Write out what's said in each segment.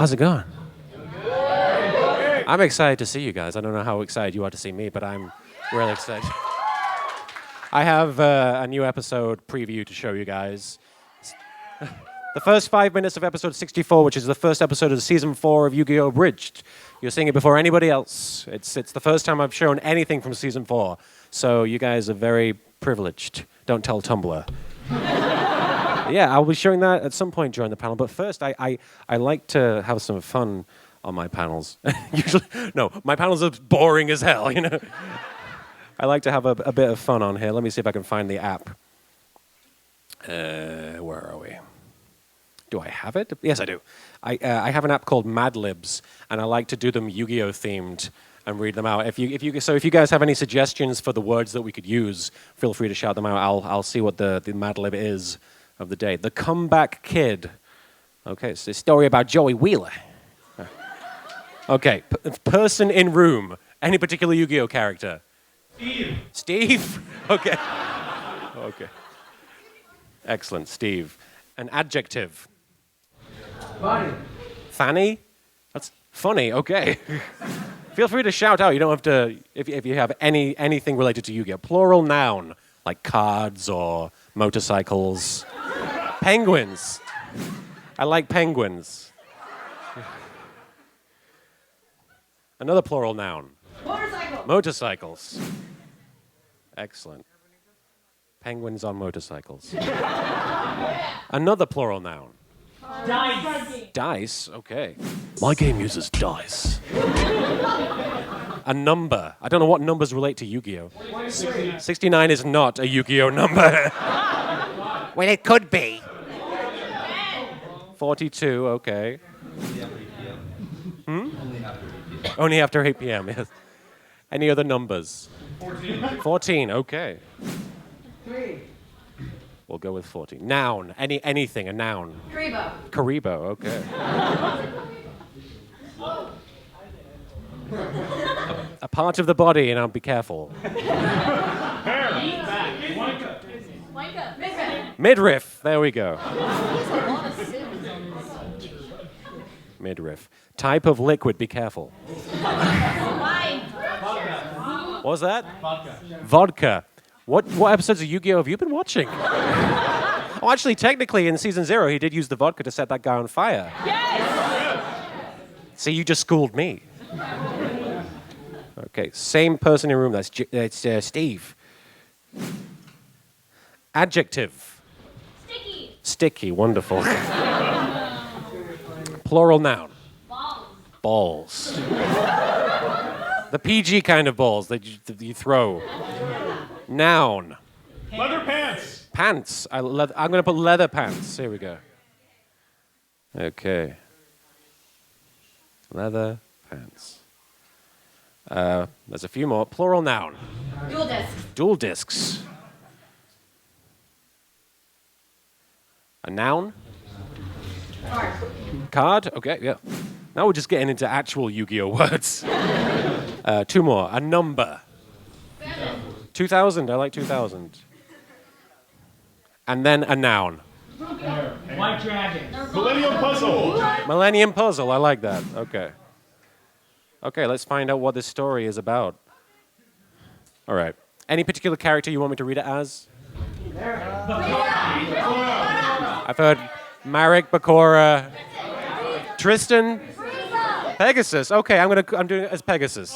How's it going? I'm excited to see you guys. I don't know how excited you are to see me, but I'm really excited. I have a new episode preview to show you guys. The first 5 minutes of episode 64, which is the first episode of season 4 of Yu-Gi-Oh! Abridged. You're seeing it before anybody else. It's the first time I've shown anything from season 4. So you guys are very privileged. Don't tell Tumblr. Yeah, I'll be showing that at some point during the panel. But first, I like to have some fun on my panels. Usually, no, my panels are boring as hell, you know. I like to have a bit of fun on here. Let me see if I can find the app. Where are we? Do I have it? Yes, I do. I have an app called libs, and I like to do them Yu-Gi-Oh! Themed and read them out. If you guys have any suggestions for the words that we could use, feel free to shout them out. I'll see what the lib is of the day. The Comeback Kid. Okay, it's a story about Joey Wheeler. Okay, person in room. Any particular Yu-Gi-Oh! Character? Steve. Steve? Okay. Okay. Excellent, Steve. An adjective. Funny. Fanny? That's funny, okay. Feel free to shout out. You don't have to, if you have anything related to Yu-Gi-Oh! Plural noun, like cards or motorcycles. Penguins. I like penguins. Another plural noun. Motorcycle. Motorcycles. Excellent. Penguins on motorcycles. Another plural noun. Dice. Dice, okay. My game uses dice. A number. I don't know what numbers relate to Yu-Gi-Oh! 69 is not a Yu-Gi-Oh! Number. Well, it could be. 42, okay. Only after 8 p.m., yes. Any other numbers? 14, okay. 3. We'll go with 14. Noun, anything, a noun. Kuriboh. Okay. A part of the body, and I'll be careful. Midriff, there we go. Midriff. Type of liquid, be careful. What was that? Vodka. What episodes of Yu-Gi-Oh! Have you been watching? Oh, actually, technically, in season 0, he did use the vodka to set that guy on fire. Yes! See, you just schooled me. Okay, same person in room. That's Steve. Adjective. Sticky. Sticky, wonderful. Plural noun. Balls. Balls. The PG kind of balls that you throw. Noun. Leather pants. Pants. I'm going to put leather pants. Here we go. Okay. Leather pants. There's a few more. Plural noun. Dual disc. Dual discs. A noun. Card. Card. Okay, yeah. Now we're just getting into actual Yu-Gi-Oh! Words. 2 more. A number. 2000. I like 2000. And then a noun. White dragon. Millennium puzzle. Millennium puzzle. I like that. Okay. Okay, let's find out what this story is about. All right. Any particular character you want me to read it as? I've heard Marek, Bakura, Tristan, Pegasus. Okay, I'm doing it as Pegasus.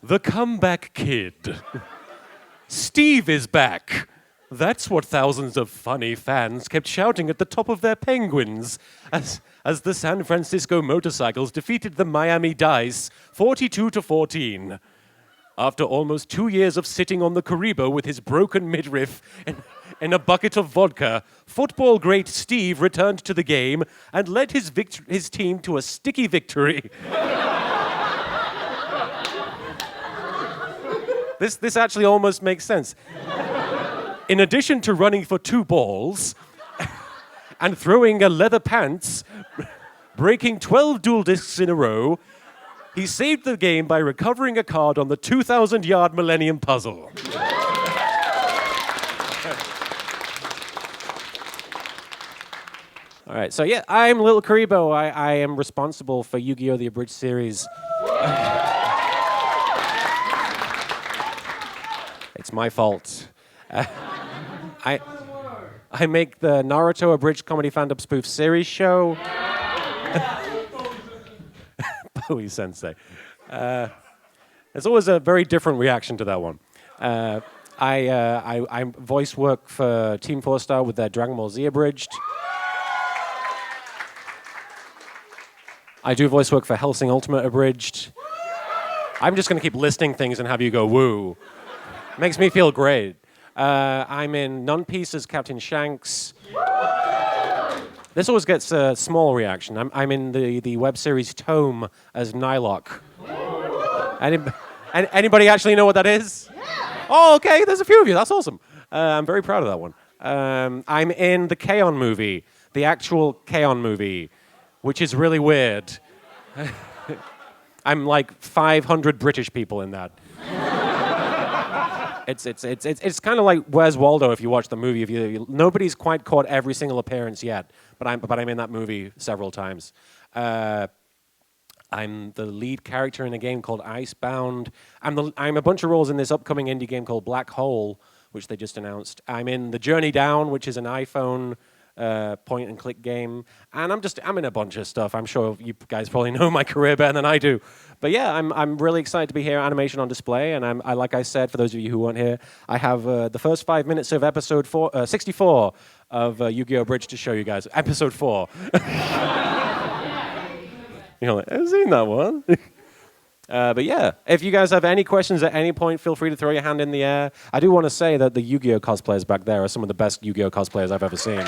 The Comeback Kid. Steve is back. That's what thousands of funny fans kept shouting at the top of their penguins as the San Francisco Motorcycles defeated the Miami Dice 42-14. After almost 2 years of sitting on the Kuriboh with his broken midriff in a bucket of vodka, football great Steve returned to the game and led his team to a sticky victory. This actually almost makes sense. In addition to running for 2 balls and throwing a leather pants, breaking 12 dual discs in a row, he saved the game by recovering a card on the 2,000-yard Millennium Puzzle. All right, so yeah, I'm LittleKuriboh. I am responsible for Yu-Gi-Oh! The Abridged series. It's my fault. I make the Naruto Abridged Comedy Fandom Spoof Series show. Bowie Sensei. There's always a very different reaction to that one. I voice work for Team 4-Star with their Dragon Ball Z Abridged. I do voice work for Hellsing Ultimate Abridged. I'm just going to keep listing things and have you go woo. Makes me feel great. I'm in None Piece as Captain Shanks. This always gets a small reaction. I'm in the web series Tome as Nylok. Anybody actually know what that is? Oh, okay, there's a few of you. That's awesome. I'm very proud of that one. I'm in the K-On! Movie, the actual K-On! Movie, which is really weird. I'm like 500 British people in that. It's kind of like Where's Waldo if you watch the movie. Nobody's quite caught every single appearance yet, but I'm in that movie several times. I'm the lead character in a game called Icebound. I'm a bunch of roles in this upcoming indie game called Black Hole, which they just announced. I'm in The Journey Down, which is an iPhone point-and-click game, and I'm in a bunch of stuff. I'm sure you guys probably know my career better than I do, but yeah, I'm really excited to be here. Animation on Display, and I like I said, for those of you who weren't here, I have the first 5 minutes of episode 64 of Yu-Gi-Oh! Bridge to show you guys. Episode 4. You're like, I've seen that one. But yeah, if you guys have any questions at any point, feel free to throw your hand in the air. I do want to say that the Yu-Gi-Oh! Cosplayers back there are some of the best Yu-Gi-Oh! Cosplayers I've ever seen.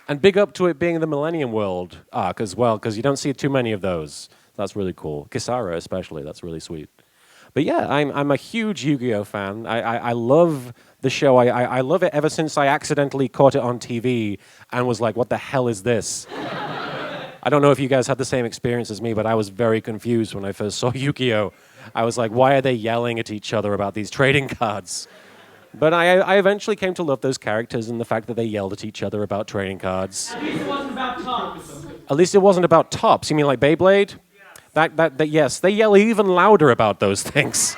And big up to it being the Millennium World arc as well, because you don't see too many of those. That's really cool. Kisara especially, that's really sweet. But yeah, I'm a huge Yu-Gi-Oh! Fan. I love the show. I love it ever since I accidentally caught it on TV and was like, what the hell is this? I don't know if you guys had the same experience as me, but I was very confused when I first saw Yu-Gi-Oh! I was like, why are they yelling at each other about these trading cards? But I eventually came to love those characters and the fact that they yelled at each other about trading cards. At least it wasn't about tops. At least it wasn't about tops. You mean like Beyblade? That yes, they yell even louder about those things.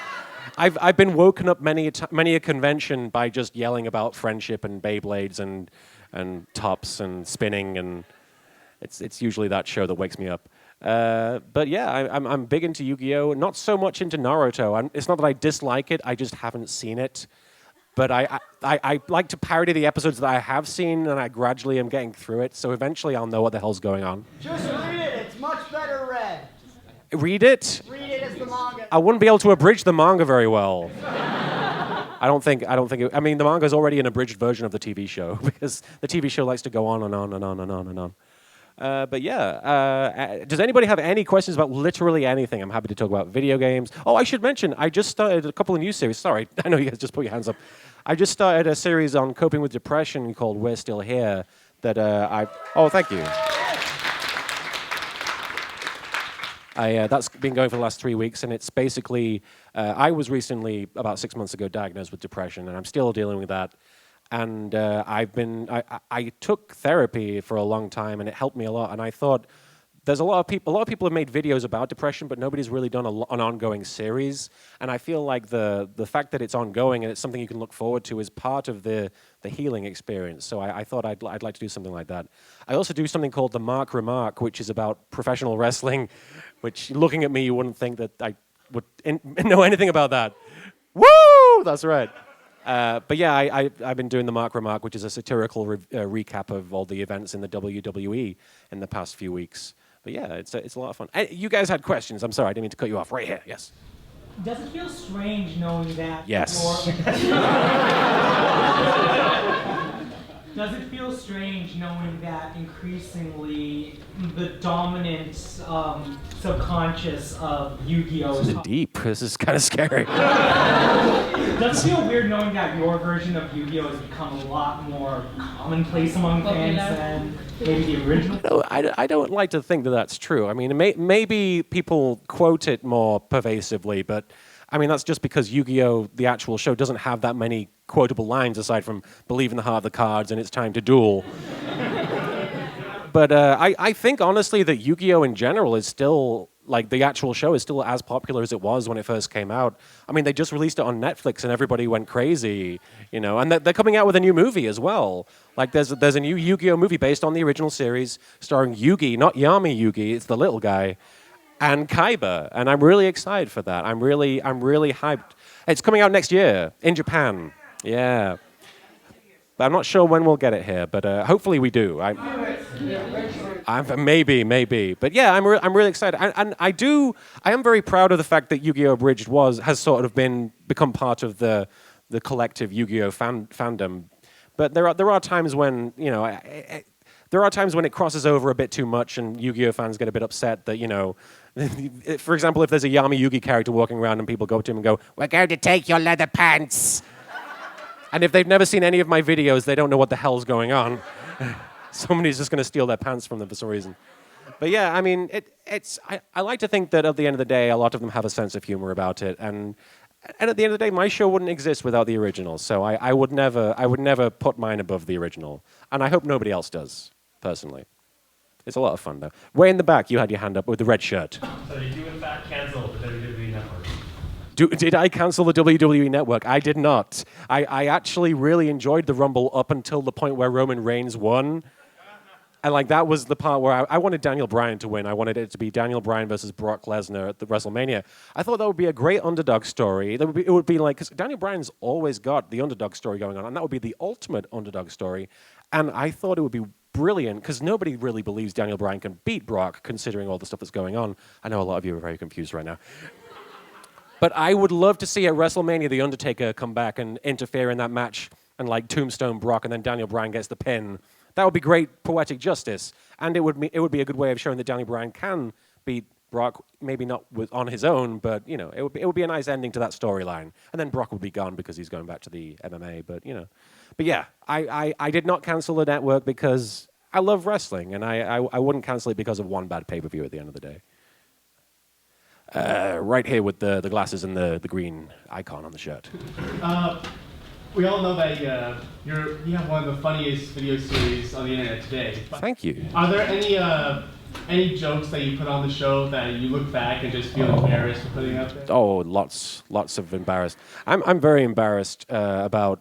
I've been woken up many a convention by just yelling about friendship and Beyblades and tops and spinning, and it's usually that show that wakes me up. But yeah, I'm big into Yu-Gi-Oh! Not so much into Naruto. It's not that I dislike it, I just haven't seen it. But I like to parody the episodes that I have seen, and I gradually am getting through it, so eventually I'll know what the hell's going on. Just read it. It's much better read. Read it? Read it as the manga. I wouldn't be able to abridge the manga very well. I don't think I mean, the manga is already an abridged version of the TV show, because the TV show likes to go on and on and on and on and on. But yeah, does anybody have any questions about literally anything? I'm happy to talk about video games. Oh, I should mention, I just started a couple of new series. Sorry, I know you guys just put your hands up. I just started a series on coping with depression called We're Still Here that oh, thank you. That's been going for the last 3 weeks, and it's basically, I was recently, about 6 months ago, diagnosed with depression, and I'm still dealing with that. And I took therapy for a long time, and it helped me a lot. And I thought, there's a lot of people have made videos about depression, but nobody's really done an ongoing series. And I feel like the fact that it's ongoing and it's something you can look forward to is part of the healing experience. So I thought I'd like to do something like that. I also do something called the Mark Remark, which is about professional wrestling, which, looking at me, you wouldn't think that I would know anything about that. Woo! That's right. But yeah, I've been doing the Mark Remark, which is a satirical recap of all the events in the WWE in the past few weeks. But yeah, it's a lot of fun. You guys had questions. I'm sorry, I didn't mean to cut you off. Right here, yes. Does it feel strange knowing that? Yes. Does it feel strange knowing that increasingly the dominant subconscious of Yu-Gi-Oh! This is deep. This is kind of scary. Does it feel weird knowing that your version of Yu-Gi-Oh! Has become a lot more commonplace among fans than maybe the original? No, I don't like to think that that's true. I mean, maybe people quote it more pervasively, but I mean, that's just because Yu-Gi-Oh! The actual show doesn't have that many quotable lines aside from "Believe in the heart of the cards" and "It's time to duel." But I think honestly that Yu-Gi-Oh! In general is still, like, the actual show is still as popular as it was when it first came out. I mean, they just released it on Netflix and everybody went crazy, you know. And they're coming out with a new movie as well. Like, there's a new Yu-Gi-Oh! Movie based on the original series, starring Yugi, not Yami Yugi, it's the little guy, and Kaiba. And I'm really excited for that. I'm really hyped. It's coming out next year in Japan. Yeah. But I'm not sure when we'll get it here, but hopefully we do. Maybe. But yeah, I'm really excited. And I am very proud of the fact that Yu-Gi-Oh! Abridged has sort of become part of the collective Yu-Gi-Oh! Fandom. But there are times when, you know, there are times when it crosses over a bit too much and Yu-Gi-Oh! Fans get a bit upset that, you know, for example, if there's a Yami Yugi character walking around and people go up to him and go, "We're going to take your leather pants." And if they've never seen any of my videos, they don't know what the hell's going on. Somebody's just going to steal their pants from them for some reason. But yeah, I mean, I like to think that at the end of the day, a lot of them have a sense of humor about it. And at the end of the day, my show wouldn't exist without the original. So I would never put mine above the original. And I hope nobody else does, personally. It's a lot of fun, though. Way in the back, you had your hand up with the red shirt. So did you in fact cancel the WWE Network? Did I cancel the WWE Network? I did not. I actually really enjoyed the Rumble up until the point where Roman Reigns won. And like that was the part where I wanted Daniel Bryan to win. I wanted it to be Daniel Bryan versus Brock Lesnar at the WrestleMania. I thought that would be a great underdog story. It would be like, because Daniel Bryan's always got the underdog story going on, and that would be the ultimate underdog story. And I thought it would be brilliant, because nobody really believes Daniel Bryan can beat Brock, considering all the stuff that's going on. I know a lot of you are very confused right now. But I would love to see at WrestleMania The Undertaker come back and interfere in that match and like tombstone Brock, and then Daniel Bryan gets the pin. That would be great poetic justice, and it would be a good way of showing that Daniel Bryan can beat Brock, maybe not on his own, but you know, it would be a nice ending to that storyline. And then Brock would be gone because he's going back to the MMA. But you know, but yeah, I did not cancel the network because I love wrestling, and I wouldn't cancel it because of one bad pay-per-view at the end of the day. Right here with the glasses and the green icon on the shirt. We all know that you have one of the funniest video series on the internet today. Thank you. Are there any jokes that you put on the show that you look back and just feel embarrassed for putting out there? Oh, lots of embarrassed. I'm very embarrassed about.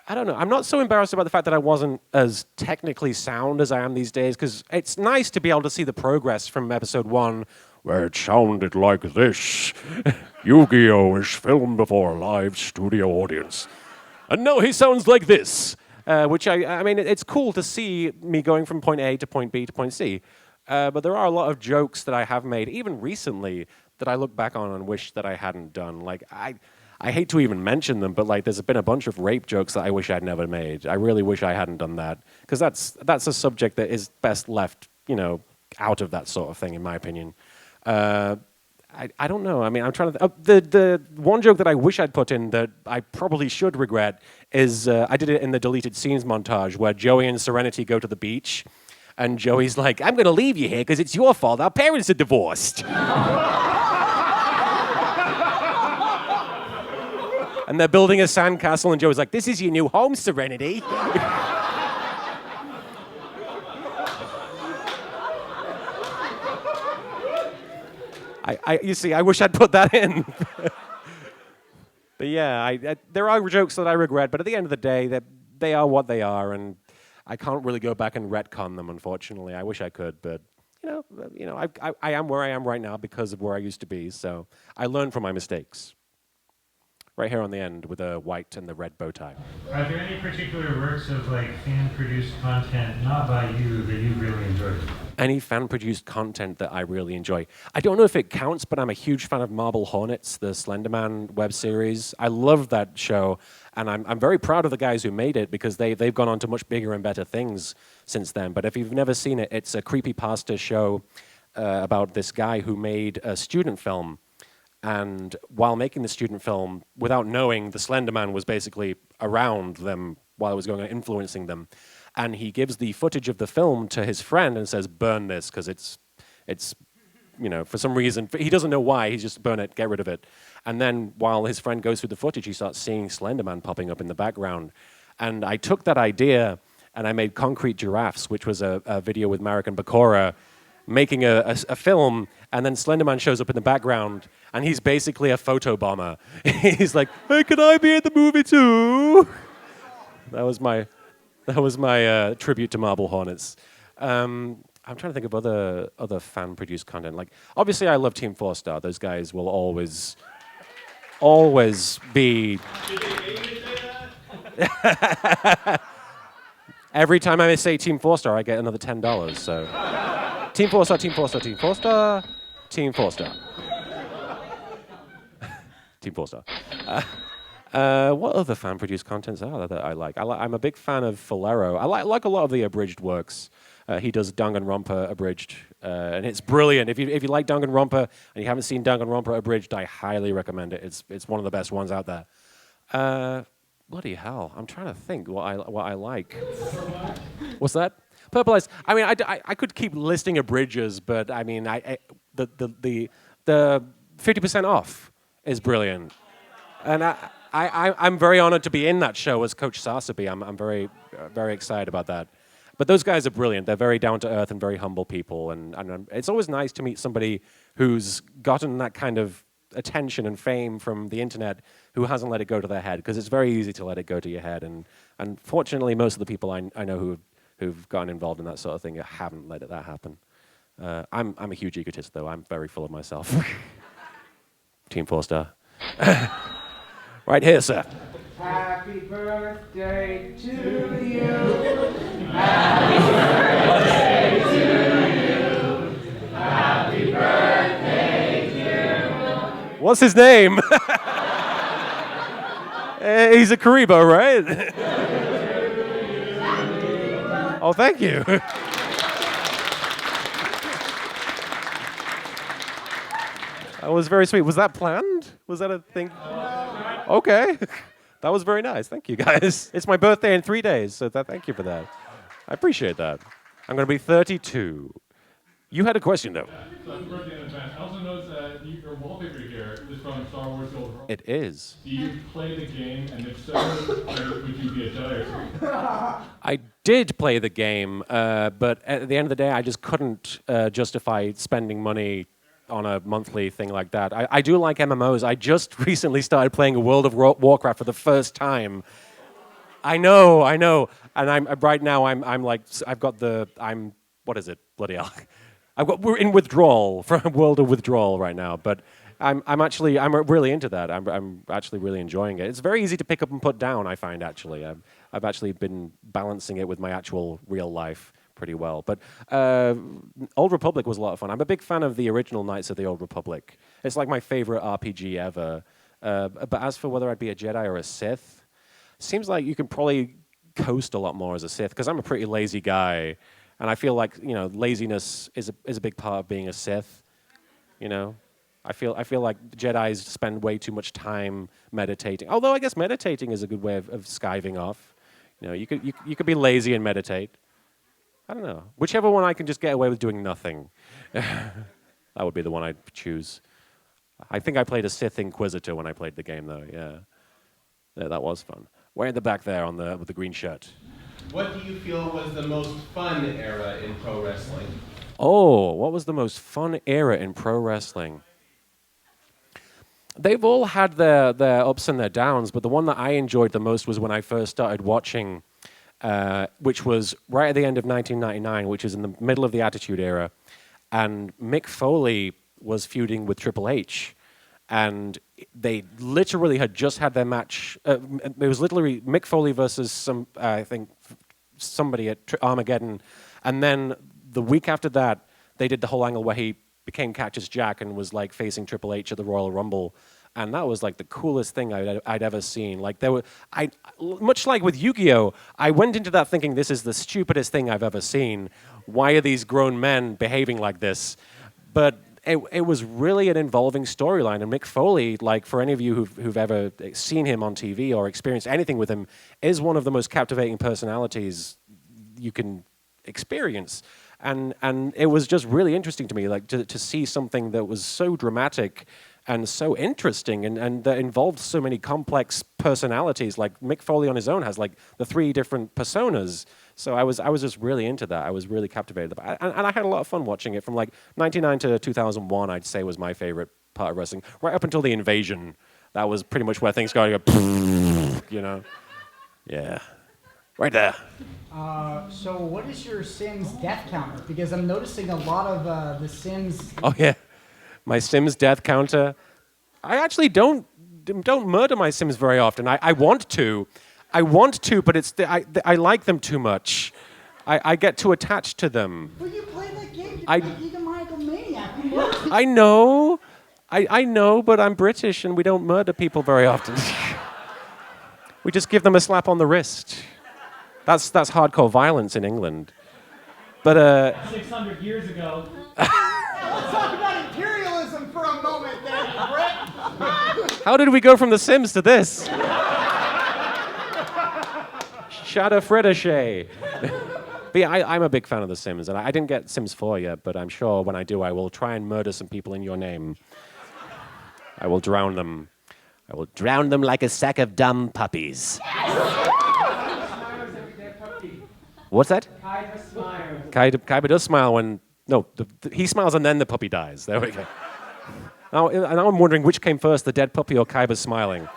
I don't know. I'm not so embarrassed about the fact that I wasn't as technically sound as I am these days, because it's nice to be able to see the progress from episode 1, where it sounded like this. Yu-Gi-Oh! Is filmed before a live studio audience. And now he sounds like this. Which, I mean, it's cool to see me going from point A to point B to point C. But there are a lot of jokes that I have made, even recently, that I look back on and wish that I hadn't done. Like, I hate to even mention them, but like, there's been a bunch of rape jokes that I wish I'd never made. I really wish I hadn't done that, because that's a subject that is best left, you know, out of that sort of thing, in my opinion. I don't know. I mean, I'm trying to. The one joke that I wish I'd put in that I probably should regret is I did it in the deleted scenes montage where Joey and Serenity go to the beach, and Joey's like, "I'm going to leave you here because it's your fault. Our parents are divorced." And they're building a sandcastle, and Joey's like, "This is your new home, Serenity." You see, I wish I'd put that in. But yeah, there are jokes that I regret, but at the end of the day, they are what they are, and I can't really go back and retcon them, unfortunately. I wish I could, but you know, I am where I am right now because of where I used to be, so I learn from my mistakes. Right here on the end with the white and the red bow tie. Are there any particular works of like fan-produced content, not by you, that you really enjoyed? Any fan-produced content that I really enjoy. I don't know if it counts, but I'm a huge fan of Marble Hornets, the Slenderman web series. I love that show, and I'm very proud of the guys who made it, because they've gone on to much bigger and better things since then. But if you've never seen it, it's a creepypasta show about this guy who made a student film. And while making the student film, without knowing, the Slender Man was basically around them while it was going on, influencing them. And he gives the footage of the film to his friend and says, "Burn this, because it's for some reason, he doesn't know why, he's just burn it, get rid of it. And then while his friend goes through the footage, he starts seeing Slenderman popping up in the background. And I took that idea and I made Concrete Giraffes, which was a video with Marek and Bakora making a film, and then Slenderman shows up in the background, and he's basically a photo bomber. He's like, hey, can I be in the movie too? That was my tribute to Marble Hornets. I'm trying to think of other fan-produced content. Like, obviously, I love Team 4 Star. Those guys will always be. Every time I say Team 4 Star, I get another $10. So, Team 4 Star, Team 4 Star, Team 4 Star, Team 4 Star, Team 4 Star. What other fan-produced contents are there that I like? I'm a big fan of Falero. I like a lot of the abridged works. He does Danganronpa abridged, and it's brilliant. If you like Danganronpa and you haven't seen Danganronpa abridged, I highly recommend it. It's one of the best ones out there. Bloody hell! I'm trying to think what I like. What's that? Purple Eyes. I mean, I could keep listing abridges, but I mean, the 50% off is brilliant, and I'm very honored to be in that show as Coach Sasabi. I'm very very excited about that. But those guys are brilliant. They're very down to earth and very humble people, and it's always nice to meet somebody who's gotten that kind of attention and fame from the internet who hasn't let it go to their head, because it's very easy to let it go to your head, and fortunately most of the people I know who've gotten involved in that sort of thing haven't let that happen. I'm a huge egotist though. I'm very full of myself. Team 4 Star. Right here, sir. Happy birthday to you. Happy birthday to you. Happy birthday, dear. What's his name? He's a Kuriboh, right? Oh, thank you. That was very sweet. Was that planned? Was that a thing? Okay. That was very nice. Thank you, guys. It's my birthday in 3 days, so thank you for that. I appreciate that. I'm going to be 32. You had a question, though. So happy birthday in advance. I also noticed that your wallpaper here is from Star Wars: The Old Republic. It is. Do you play the game, and if so, would you be a Jedi or something? I did play the game, but at the end of the day, I just couldn't justify spending money on a monthly thing like that. I do like MMOs. I just recently started playing World of Warcraft for the first time. I know. And right now what is it? Bloody hell. We're in withdrawal from World of Withdrawal right now, but I'm really into that. I'm actually really enjoying it. It's very easy to pick up and put down, I find, actually. I've actually been balancing it with my actual real life pretty well. But Old Republic was a lot of fun. I'm a big fan of the original Knights of the Old Republic. It's like my favorite RPG ever. But as for whether I'd be a Jedi or a Sith, seems like you can probably coast a lot more as a Sith, because I'm a pretty lazy guy. And I feel like, laziness is a big part of being a Sith. I feel like Jedis spend way too much time meditating. Although I guess meditating is a good way of skiving off. You could be lazy and meditate. I don't know. Whichever one I can just get away with doing nothing. That would be the one I'd choose. I think I played a Sith Inquisitor when I played the game, though. Yeah, that was fun. Way in the back there with the green shirt. What do you feel was the most fun era in pro wrestling? Oh, what was the most fun era in pro wrestling? They've all had their ups and their downs, but the one that I enjoyed the most was when I first started watching, which was right at the end of 1999, which is in the middle of the Attitude Era, and Mick Foley was feuding with Triple H, and they literally had just had their match. It was literally Mick Foley versus I think somebody at Armageddon, and then the week after that, they did the whole angle where he became Cactus Jack and was like facing Triple H at the Royal Rumble, and that was like the coolest thing I'd ever seen. Like much like with Yu-Gi-Oh, I went into that thinking this is the stupidest thing I've ever seen. Why are these grown men behaving like this? But it was really an involving storyline, and Mick Foley, like for any of you who've ever seen him on TV or experienced anything with him, is one of the most captivating personalities you can experience. and it was just really interesting to me, like to see something that was so dramatic and so interesting, and that involved so many complex personalities. Like Mick Foley on his own has like the 3 different personas. So I was just really into that. I was really captivated by it. And I had a lot of fun watching it. From like 99 to 2001, I'd say was my favorite part of wrestling. Right up until the invasion, that was pretty much where things go, you know? Yeah. Right there. So what is your Sims death counter? Because I'm noticing a lot of the Sims. Oh, yeah. My Sims death counter. I actually don't murder my Sims very often. I want to. But I like them too much. I get too attached to them. Well, you play that game. You're I- like egomaniacal maniac. You murder people. I know. I know, but I'm British and we don't murder people very often. We just give them a slap on the wrist. That's hardcore violence in England. But 600 years ago. Let's talk about imperialism for a moment there, Brett. how did we go from The Sims to this? Shadow Fredeshay. But yeah, I'm a big fan of The Sims, and I didn't get Sims 4 yet, but I'm sure when I do, I will try and murder some people in your name. I will drown them. I will drown them like a sack of dumb puppies. What's that? Kaiba smiles. Kaiba does smile when... No, he smiles and then the puppy dies. There we go. Now I'm wondering which came first, the dead puppy or Kaiba smiling.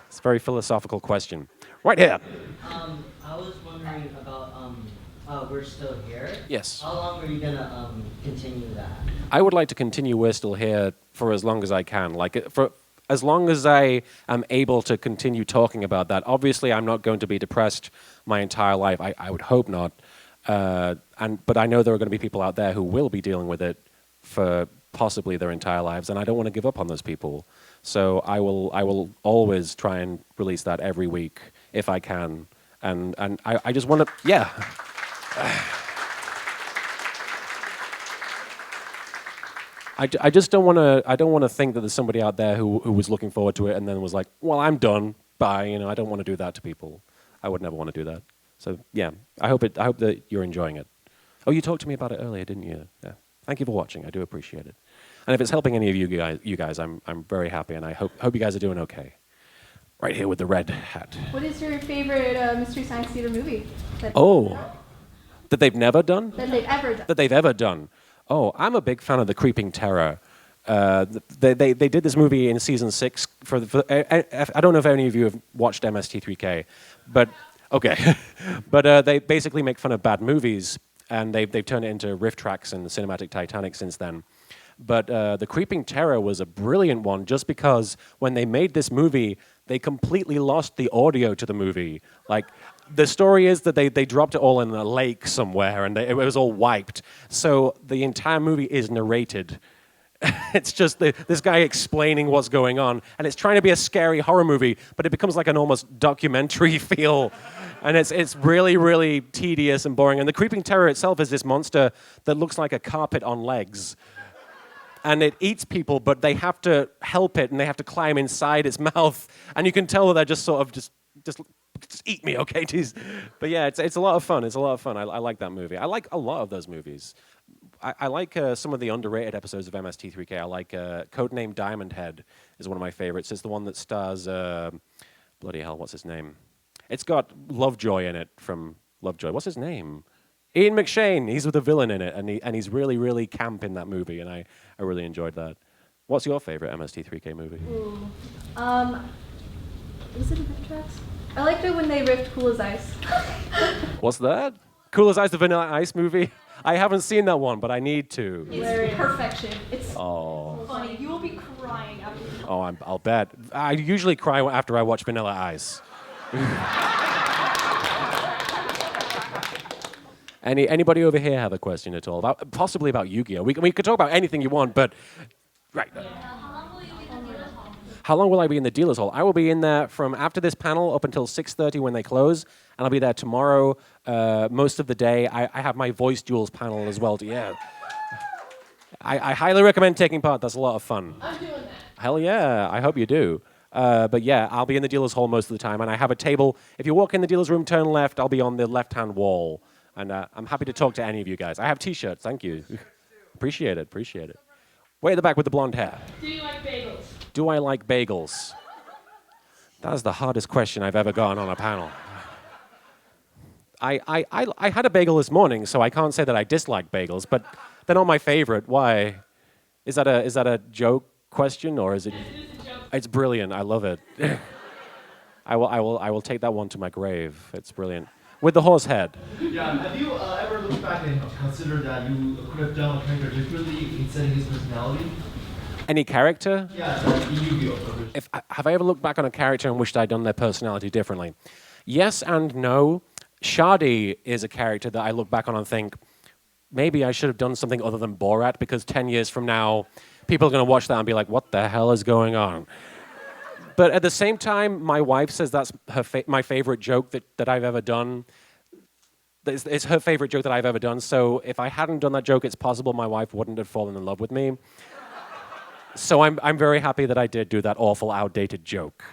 It's a very philosophical question. Right here. I was wondering about We're Still Here. Yes. How long are you gonna continue that? I would like to continue We're Still Here for as long as I can. Like, for as long as I am able to continue talking about that. Obviously, I'm not going to be depressed my entire life. I would hope not. But I know there are going to be people out there who will be dealing with it for possibly their entire lives, and I don't want to give up on those people. So I will always try and release that every week if I can. And I just want to, yeah. I just don't want to. I don't want to think that there's somebody out there who was looking forward to it and then was like, "Well, I'm done. Bye." You know, I don't want to do that to people. I would never want to do that. So yeah, I hope that you're enjoying it. Oh, you talked to me about it earlier, didn't you? Yeah. Thank you for watching. I do appreciate it. And if it's helping any of you guys, I'm very happy, and I hope you guys are doing okay. Right here with the red hat. What is your favorite Mystery Science Theater movie? That they've never done? That they've ever done. That they've ever done. Oh, I'm a big fan of The Creeping Terror. They did this movie in season 6. I don't know if any of you have watched MST3K, but okay. But they basically make fun of bad movies, and they've turned it into riff tracks and cinematic Titanic since then. But The Creeping Terror was a brilliant one just because when they made this movie, they completely lost the audio to the movie. Like, the story is that they dropped it all in a lake somewhere and it was all wiped. So the entire movie is narrated. It's just this guy explaining what's going on. And it's trying to be a scary horror movie, but it becomes like an almost documentary feel. And it's really, really tedious and boring. And The Creeping Terror itself is this monster that looks like a carpet on legs. And it eats people, but they have to help it, and they have to climb inside its mouth. And you can tell that they're just sort of just eat me, okay, geez. But yeah, it's a lot of fun. It's a lot of fun. I like that movie. I like a lot of those movies. I like some of the underrated episodes of MST3K. I like Codename Diamond Head is one of my favorites. It's the one that stars, bloody hell, what's his name? It's got Lovejoy in it from Lovejoy. What's his name? Ian McShane. He's the villain in it, and he's really, really camp in that movie, and I really enjoyed that. What's your favorite MST3K movie? Ooh. Was it Rift Tracks? I liked it when they riffed Cool as Ice. What's that? Cool as Ice, the Vanilla Ice movie? I haven't seen that one, but I need to. It's perfection. It's Oh. funny. You will be crying after you. Oh, I'll bet. I usually cry after I watch Vanilla Ice. Anybody over here have a question at all? Possibly about Yu-Gi-Oh! We could talk about anything you want, but... Right. How long will I be in the dealer's hall? I will be in there from after this panel up until 6:30 when they close, and I'll be there tomorrow most of the day. I have my Voice Duels panel as well. Yeah. I highly recommend taking part. That's a lot of fun. I'm doing that. Hell yeah, I hope you do. But yeah, I'll be in the dealer's hall most of the time, and I have a table. If you walk in the dealer's room, turn left, I'll be on the left-hand wall. And I'm happy to talk to any of you guys. I have T-shirts. Thank you. Appreciate it. Way at the back with the blonde hair. Do you like bagels? Do I like bagels? That is the hardest question I've ever gotten on a panel. I had a bagel this morning, so I can't say that I dislike bagels, but they're not my favorite. Why? Is that a joke question, or is it? Yes, it is a joke. It's brilliant. I love it. I will take that one to my grave. It's brilliant. With the horse head. Yeah. Have you ever looked back and considered that you could have done a character differently in setting his personality? Any character? Yeah, like the Yu-Gi-Oh! Have I ever looked back on a character and wished I'd done their personality differently? Yes and no. Shadi is a character that I look back on and think, maybe I should have done something other than Borat, because 10 years from now, people are going to watch that and be like, what the hell is going on? But at the same time, my wife says that's my favorite joke that I've ever done. It's her favorite joke that I've ever done. So if I hadn't done that joke, it's possible my wife wouldn't have fallen in love with me. So I'm very happy that I did do that awful, outdated joke.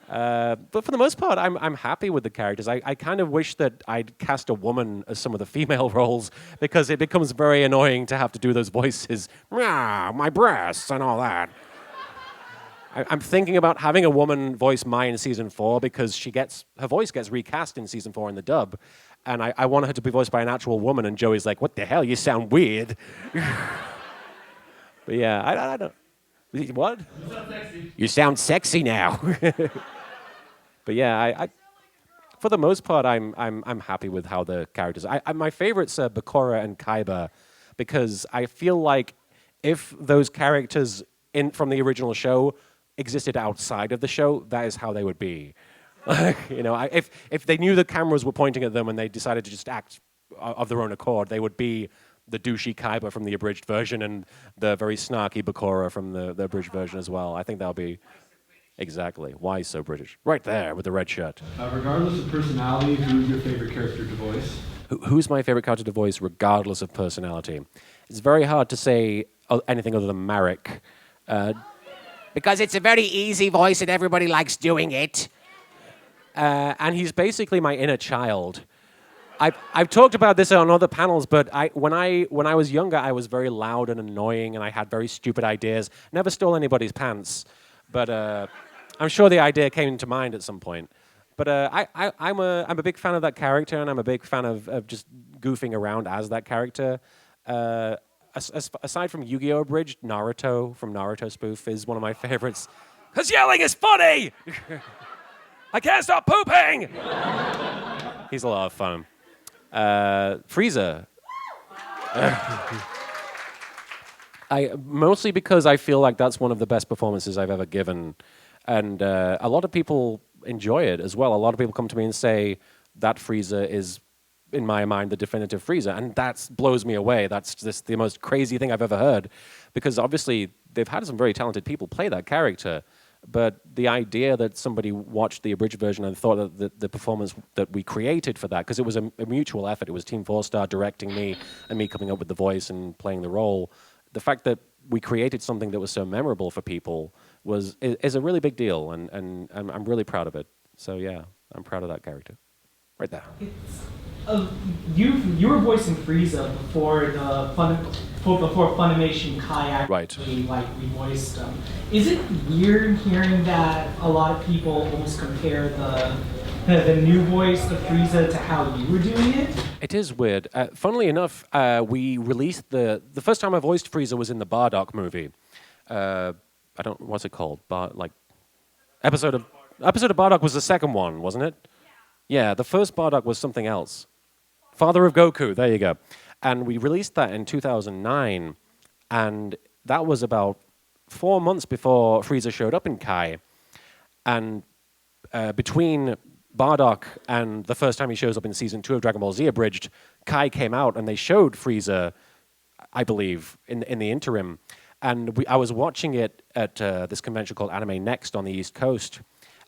But for the most part, I'm happy with the characters. I kind of wish that I'd cast a woman as some of the female roles, because it becomes very annoying to have to do those voices, my breasts and all that. I'm thinking about having a woman voice Mai in season 4, because her voice gets recast in season 4 in the dub, and I want her to be voiced by an actual woman. And Joey's like, "What the hell? You sound weird." But yeah, I don't. What? You sound sexy. You sound sexy now. But yeah, I for the most part, I'm happy with how the characters. My favorites are Bakura and Kaiba, because I feel like if those characters from the original show existed outside of the show, that is how they would be. You know, if they knew the cameras were pointing at them and they decided to just act of their own accord, they would be the douchey Kaiba from the abridged version and the very snarky Bakura from the abridged version as well. I think that'll be exactly why so British. Right there with the red shirt. Regardless of personality, who's your favorite character to voice? Who's my favorite character to voice, regardless of personality? It's very hard to say anything other than Marek. Because it's a very easy voice and everybody likes doing it. And he's basically my inner child. I've talked about this on other panels, but when I was younger, I was very loud and annoying, and I had very stupid ideas. Never stole anybody's pants, but I'm sure the idea came to mind at some point. But I'm a big fan of that character, and I'm a big fan of just goofing around as that character. Aside from Yu-Gi-Oh! Abridged, Naruto from Naruto spoof is one of my favorites. 'Cause yelling is funny! I can't stop pooping! He's a lot of fun. Frieza. Mostly because I feel like that's one of the best performances I've ever given. And a lot of people enjoy it as well. A lot of people come to me and say that Frieza is, in my mind, the definitive Frieza, and that blows me away. That's just the most crazy thing I've ever heard, because obviously they've had some very talented people play that character, but the idea that somebody watched the abridged version and thought that the performance that we created for that, because it was a mutual effort, it was Team 4-Star directing me and me coming up with the voice and playing the role, the fact that we created something that was so memorable for people is a really big deal, and I'm really proud of it. So yeah, I'm proud of that character. Right there. You were voicing Frieza before before Funimation Kai actually revoiced him. Is it weird hearing that a lot of people almost compare the new voice of Frieza to how you were doing it? It is weird. Funnily enough, we released the first time I voiced Frieza was in the Bardock movie. What's it called? Episode of Bardock was the second one, wasn't it? Yeah, the first Bardock was something else. Father of Goku, there you go. And we released that in 2009, and that was about 4 months before Frieza showed up in Kai. And between Bardock and the first time he shows up in Season 2 of Dragon Ball Z Abridged, Kai came out and they showed Frieza, I believe, in the interim. And I was watching it at this convention called Anime Next on the East Coast,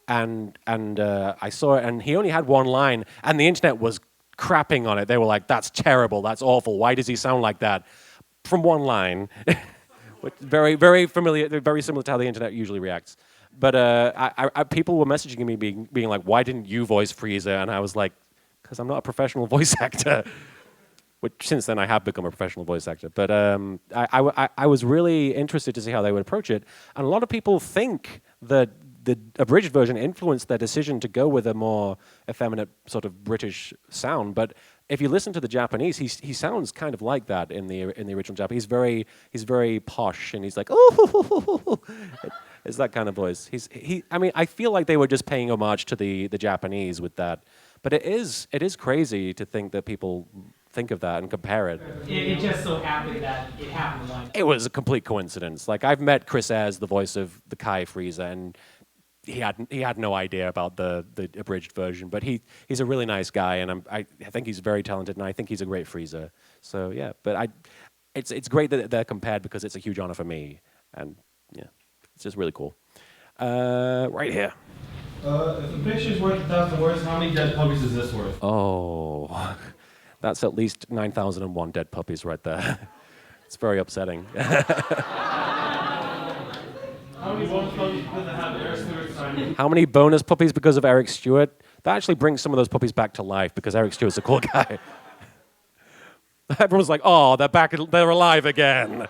and I saw it, and he only had one line, and the internet was crapping on it. They were like, "That's terrible. That's awful. Why does he sound like that?" From one line, very, very familiar, very similar to how the internet usually reacts. But people were messaging me being like, "Why didn't you voice Frieza?" And I was like, "Because I'm not a professional voice actor." which since then I have become a professional voice actor. But I was really interested to see how they would approach it. And a lot of people think that the abridged version influenced their decision to go with a more effeminate sort of British sound. But if you listen to the Japanese, he sounds kind of like that in the original Japanese. He's very posh, and he's like, oh, it's that kind of voice. I mean, I feel like they were just paying homage to the Japanese with that. But it is crazy to think that people think of that and compare it. It just so happened that it happened like It was a complete coincidence. Like, I've met Chris Ayres, the voice of the Kai Frieza, and he had no idea about the abridged version. But he's a really nice guy, and I think he's very talented, and I think he's a great Frieza. So yeah, but it's great that they're compared because it's a huge honor for me, and yeah, it's just really cool. Right here. If the picture's worth 1,000 words, how many dead puppies is this worth? Oh, that's at least 9,001 dead puppies right there. It's very upsetting. How many bonus puppies because I have Eric Stewart sign? How many bonus puppies because of Eric Stewart? That actually brings some of those puppies back to life because Eric Stewart's a cool guy. Everyone's like, oh, they're alive again.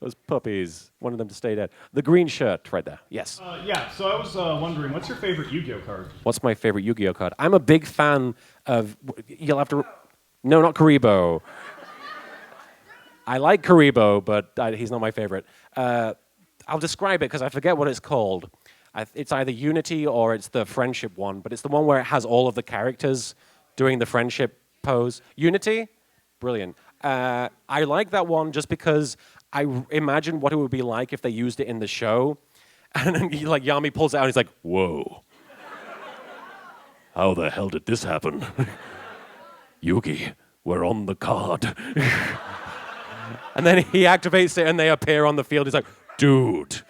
Those puppies, wanted them to stay dead. The green shirt right there, yes. Yeah, so I was wondering, what's your favorite Yu-Gi-Oh card? What's my favorite Yu-Gi-Oh card? I'm a big fan of, you'll have to, no, not Kuriboh. I like Kuriboh, but he's not my favorite. I'll describe it because I forget what it's called. It's either Unity or it's the friendship one, but it's the one where it has all of the characters doing the friendship pose. Unity? Brilliant. I like that one just because I imagine what it would be like if they used it in the show. And then Yami pulls it out and he's like, whoa. How the hell did this happen? Yugi, we're on the card. And then he activates it and they appear on the field. He's like, dude,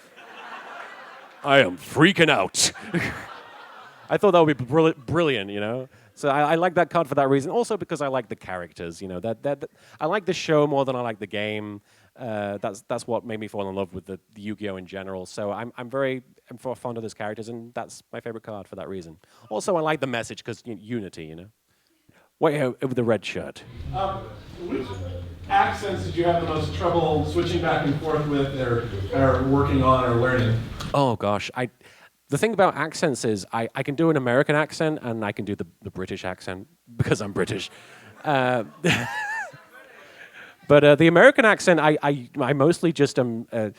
I am freaking out. I thought that would be brilliant, you know? So I like that card for that reason. Also because I like the characters, you know. I like the show more than I like the game. That's what made me fall in love with the Yu-Gi-Oh in general. So I'm fond of those characters, and that's my favorite card for that reason. Also, I like the message because Unity, you know. Wait, with the red shirt. Which accents did you have the most trouble switching back and forth with, or working on, or learning? Oh gosh, the thing about accents is I can do an American accent and I can do the British accent because I'm British. But the American accent, I mostly just am. The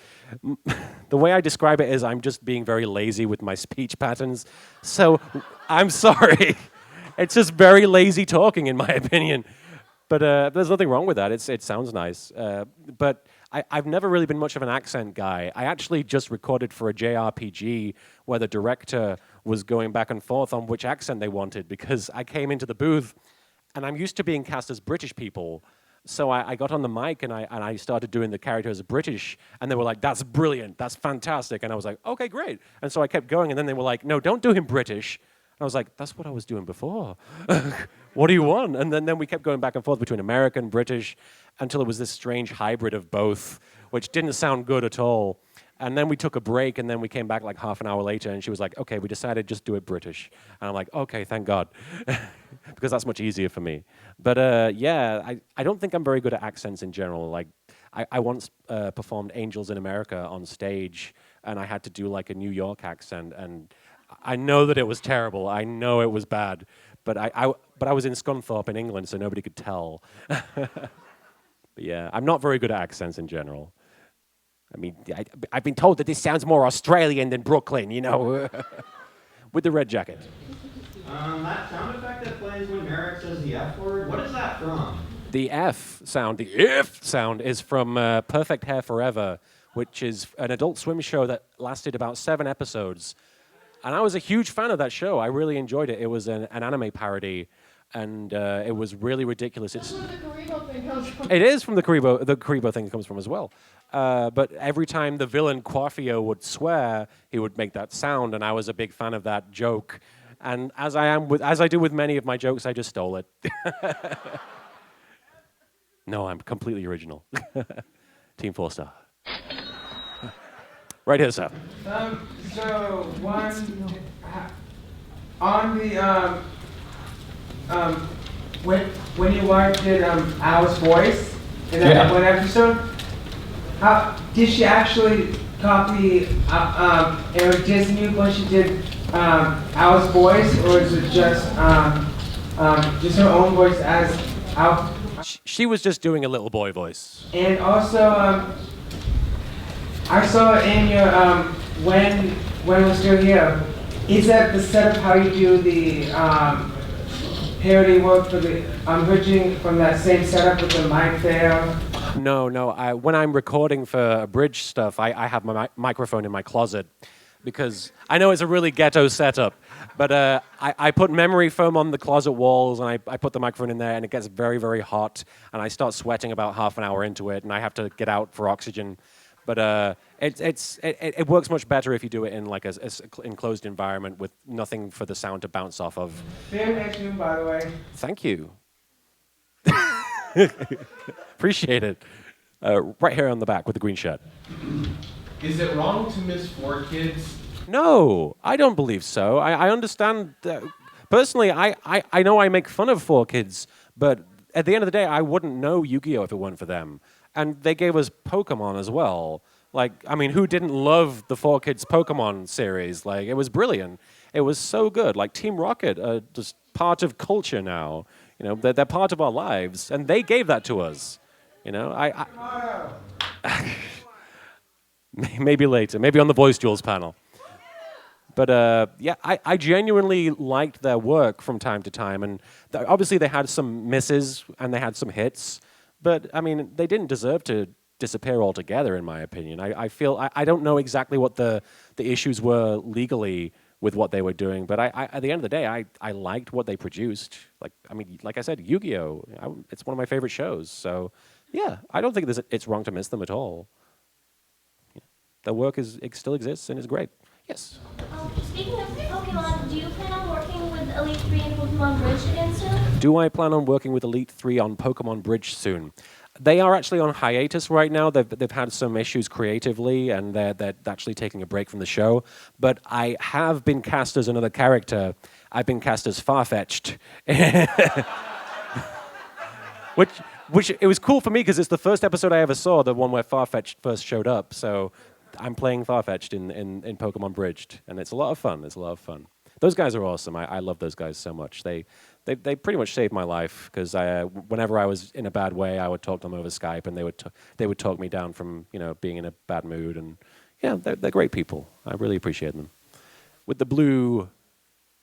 way I describe it is I'm just being very lazy with my speech patterns. So I'm sorry. It's just very lazy talking, in my opinion. But there's nothing wrong with that. It sounds nice. But I've never really been much of an accent guy. I actually just recorded for a JRPG where the director was going back and forth on which accent they wanted because I came into the booth and I'm used to being cast as British people. So I got on the mic and I started doing the character as British, and they were like, that's brilliant, that's fantastic. And I was like, okay, great. And so I kept going, and then they were like, no, don't do him British. And I was like, that's what I was doing before. What do you want? And then we kept going back and forth between American, British, until it was this strange hybrid of both, which didn't sound good at all. And then we took a break, and then we came back like half an hour later, and she was like, okay, we decided just do it British. And I'm like, okay, thank God, because that's much easier for me. But yeah, I don't think I'm very good at accents in general. Like, I once performed Angels in America on stage, and I had to do like a New York accent, and I know that it was terrible. I know it was bad, but I was in Scunthorpe in England, so nobody could tell. But yeah, I'm not very good at accents in general. I mean, I've been told that this sounds more Australian than Brooklyn, you know, with the red jacket. That sound effect that plays when Merrick says the F word, what is that from? The F sound is from Perfect Hair Forever, which is an Adult Swim show that lasted about 7 episodes. And I was a huge fan of that show. I really enjoyed it. It was an anime parody, and it was really ridiculous. That's where the Kuriboh thing comes from. It is from the Kuriboh thing comes from as well. But every time the villain Quaffio would swear, he would make that sound, and I was a big fan of that joke. And as I do with many of my jokes, I just stole it. No, I'm completely original. Team 4-star. Right here, sir. So one on the when you watched Alice's voice in that one episode, how did she actually copy Eric Disney when she did Alice's voice, or is it just her own voice as Al? She was just doing a little boy voice. And also, I saw in your when we're still here, is that the setup how you do the parody work for the unbridging from that same setup with the mic there? No. When I'm recording for Abridged stuff, I have my microphone in my closet because I know it's a really ghetto setup. But I put memory foam on the closet walls, and I put the microphone in there, and it gets very, very hot, and I start sweating about half an hour into it, and I have to get out for oxygen. But it works much better if you do it in like a enclosed environment with nothing for the sound to bounce off of. Very nice room, by the way. Thank you. Appreciate it. Right here on the back with the green shirt. Is it wrong to miss 4 kids? No, I don't believe so. I understand. Personally, I know I make fun of 4 kids, but at the end of the day, I wouldn't know Yu-Gi-Oh! If it weren't for them. And they gave us Pokemon as well. Like, I mean, who didn't love the 4 Kids Pokemon series? Like, it was brilliant. It was so good. Like, Team Rocket are just part of culture now. You know, they're part of our lives, and they gave that to us. You know, maybe later, maybe on the Voice Duels panel. But yeah, I genuinely liked their work from time to time, and obviously they had some misses and they had some hits. But I mean, they didn't deserve to disappear altogether, in my opinion. I feel I don't know exactly what the issues were legally with what they were doing, but at the end of the day, I liked what they produced. Like, I mean, like I said, Yu-Gi-Oh! It's one of my favorite shows. So yeah, I don't think it's wrong to miss them at all. Yeah. Their work it still exists and is great. Yes. Speaking of Pokemon, do you plan on working with Elite 3 and Pokemon Bridge again soon? Do I plan on working with Elite 3 on Pokemon Bridge soon? They are actually on hiatus right now. They've had some issues creatively, and they're actually taking a break from the show. But I have been cast as another character. I've been cast as Farfetch'd. Which it was cool for me because it's the first episode I ever saw, the one where Farfetch'd first showed up. So I'm playing Farfetch'd in Pokemon Bridged, and it's a lot of fun. It's a lot of fun. Those guys are awesome. I love those guys so much. They pretty much saved my life because whenever I was in a bad way, I would talk to them over Skype, and they would talk me down from being in a bad mood. And yeah, they're great people. I really appreciate them. With the blue,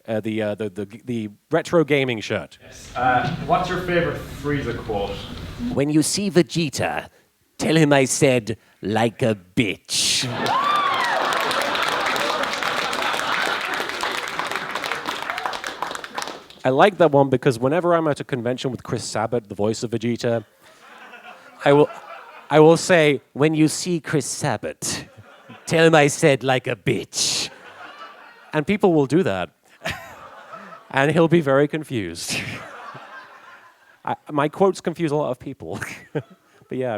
the retro gaming shirt. Yes. What's your favorite Frieza quote? When you see Vegeta, tell him I said like a bitch. I like that one because whenever I'm at a convention with Chris Sabat, the voice of Vegeta, I will say, when you see Chris Sabat, tell him I said like a bitch. And people will do that. And he'll be very confused. My quotes confuse a lot of people. But yeah,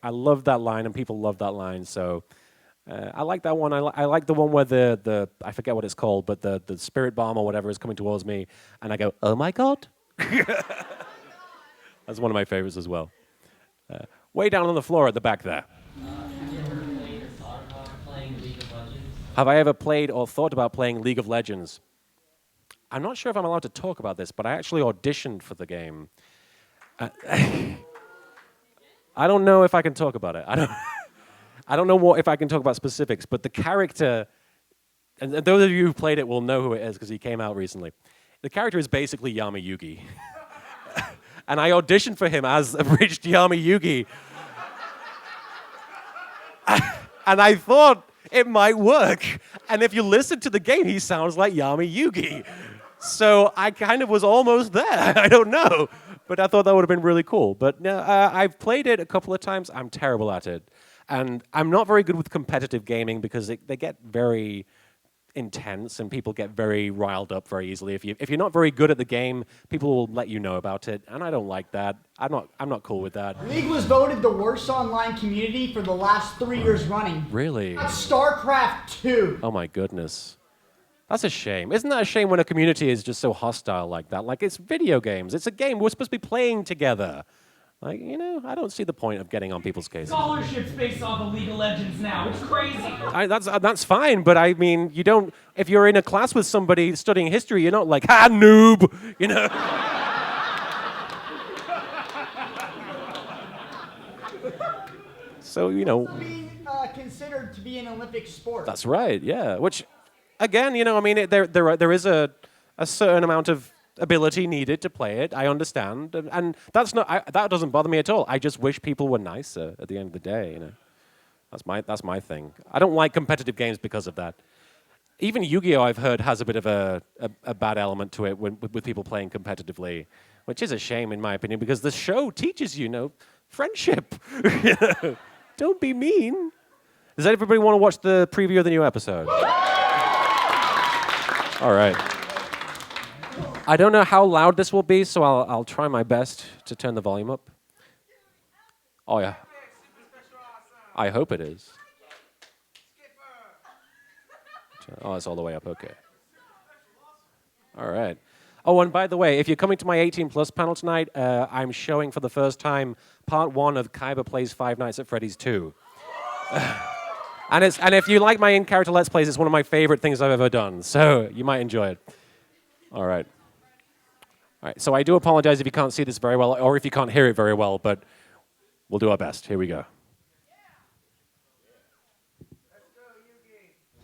I love that line, and people love that line, so I like that one. I like the one where the I forget what it's called, but the spirit bomb or whatever is coming towards me, and I go, oh my god. That's one of my favorites as well. Way down on the floor at the back there. Have I ever played or thought about playing League of Legends? I'm not sure if I'm allowed to talk about this, but I actually auditioned for the game. I don't know if I can talk about it. I don't know if I can talk about specifics, but the character, and those of you who played it will know who it is because he came out recently. The character is basically Yami Yugi. And I auditioned for him as Abridged Yami Yugi. And I thought it might work. And if you listen to the game, he sounds like Yami Yugi. So I kind of was almost there. I don't know. But I thought that would have been really cool. But I've played it a couple of times. I'm terrible at it. And I'm not very good with competitive gaming because they get very intense and people get very riled up very easily. If you're not very good at the game, people will let you know about it, and I don't like that. I'm not cool with that. League was voted the worst online community for the last 3 years running. Really? StarCraft 2. Oh my goodness. That's a shame. Isn't that a shame when a community is just so hostile like that? Like, it's video games. It's a game. We're supposed to be playing together. Like, you know, I don't see the point of getting on people's cases. Scholarships based off of League of Legends now. It's crazy. That's fine, but I mean, you don't. If you're in a class with somebody studying history, you're not like, "Ha, noob," you know. So you know. Being considered to be an Olympic sport. That's right. Yeah. Which, again, you know, I mean, there is a certain amount of ability needed to play it. I understand, and that's not that doesn't bother me at all. I just wish people were nicer at the end of the day. You know, that's my thing. I don't like competitive games because of that. Even Yu-Gi-Oh! I've heard has a bit of a bad element to it with people playing competitively, which is a shame in my opinion because the show teaches you know friendship. Don't be mean. Does everybody want to watch the preview of the new episode? All right. I don't know how loud this will be, so I'll try my best to turn the volume up. Oh, yeah. I hope it is. Oh, it's all the way up. Okay. All right. Oh, and by the way, if you're coming to my 18+ panel tonight, I'm showing for the first time part 1 of Kaiba Plays Five Nights at Freddy's 2. And if you like my in-character Let's Plays, it's one of my favorite things I've ever done, so you might enjoy it. All right. All right, so I do apologize if you can't see this very well, or if you can't hear it very well, but we'll do our best. Here we go.